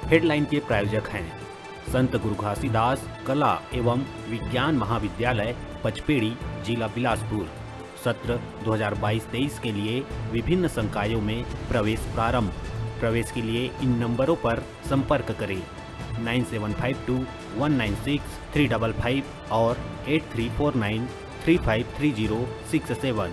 Headline के प्रायोजक हैं संत गुरु घासीदास कला एवं विज्ञान महाविद्यालय पचपेड़ी, जिला बिलासपुर। सत्र 2022-23 के लिए विभिन्न संकायों में प्रवेश प्रारंभ। प्रवेश के लिए इन नंबरों पर संपर्क करें 9752196355 और 8349353067।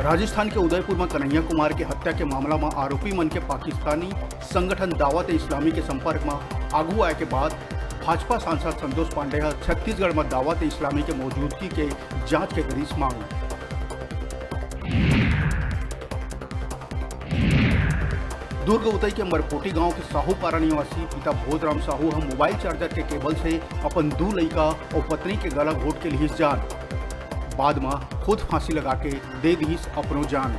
राजस्थान के उदयपुर में कन्हैया कुमार की हत्या के मामला में आरोपी मन के पाकिस्तानी संगठन दावत-ए-इस्लामी के संपर्क में आगू आए के बाद भाजपा सांसद संतोष पांडे छत्तीसगढ़ में दावत-ए-इस्लामी के मौजूदगी के जांच के करीस मांग। दुर्ग उतई के मरपोटी गांव के साहूपारा निवासी पिता भोजराम साहू हम मोबाइल चार्जर के केबल से अपन 2 लड़का और पत्नी के गला घोट के लिए जान, बाद में खुद फांसी लगा के दे दी अपनो जान।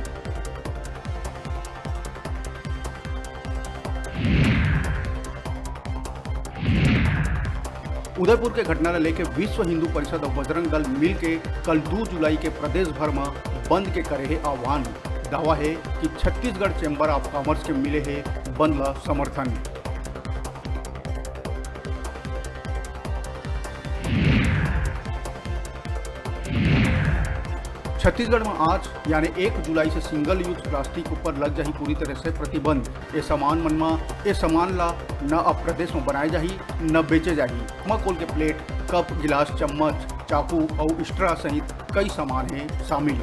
उदयपुर के घटना लेके विश्व हिंदू परिषद और बजरंग दल मिल के कल 2 जुलाई के प्रदेश भर में बंद के करे है आह्वान। दावा है कि छत्तीसगढ़ चैम्बर ऑफ कॉमर्स के मिले है बंद ला समर्थन। छत्तीसगढ़ में आज यानी 1 जुलाई से सिंगल यूज प्लास्टिक ऊपर लग जाही पूरी तरह से प्रतिबंध। ये सामान मन में ये सामान ला न अब प्रदेश में बनाए जाही न बेचे जाही। थर्माकोल के प्लेट, कप, गिलास, चम्मच, चाकू और स्ट्रा सहित कई सामान हैं शामिल।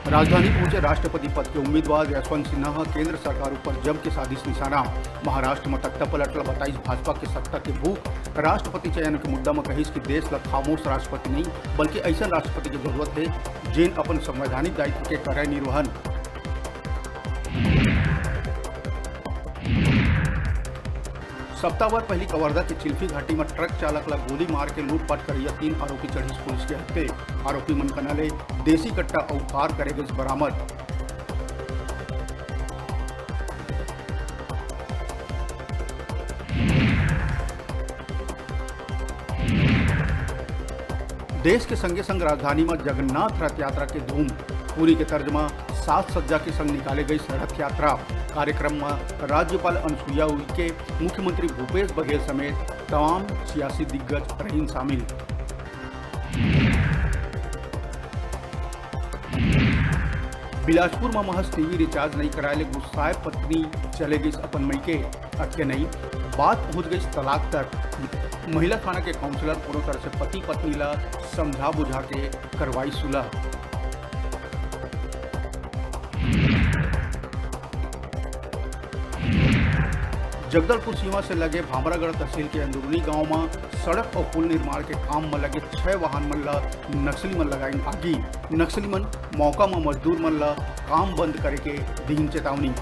राजधानी पहुंचे राष्ट्रपति पद के उम्मीदवार यशवंत सिन्हा केंद्र सरकार ऊपर जम के साजिश निशाना। महाराष्ट्र में तख्ता पलटल बताई भाजपा के सत्ता के भूख। राष्ट्रपति चयन के मुद्दा में कही कि देश ला खामोश राष्ट्रपति नहीं बल्कि ऐसा राष्ट्रपति की जरूरत है जिन अपन संवैधानिक दायित्व के करे निर्वहन। सप्ताह भर पहली कवर्धा की चिल्फी घाटी में ट्रक चालक ला गोली मार के लूटपाट करिया 3 आरोपी चढ़ी पुलिस के हत्थे। आरोपी मन कनाले देसी कट्टा और कार करेगे बरामद। देश के संगे संग राजधानी में जगन्नाथ रथ यात्रा के धूम। पूरी के तर्ज में सात सज्जा के संग निकाले गई रथ यात्रा। कार्यक्रम में राज्यपाल अनुसुईया उइके, मुख्यमंत्री भूपेश बघेल समेत तमाम सियासी दिग्गज रहीन शामिल। बिलासपुर में महज टीवी रिचार्ज नहीं कराए गुस्साए पत्नी चले गई अपन मईके। अटके नहीं, बात पहुंच गई तलाक तक। महिला थाना के काउंसलर पूरी तरह से पति पत्नी ला समझा बुझा के करवाई सुलह। जगदलपुर सीमा से लगे भामरागढ़ तहसील के अंदरूनी गांव में सड़क और पुल निर्माण के काम में लगे 6 वाहन मन ला नक्सली मन लगाई आगी। नक्सली मन मौका में मजदूर मन ला काम बंद करे के दीन चेतावनी।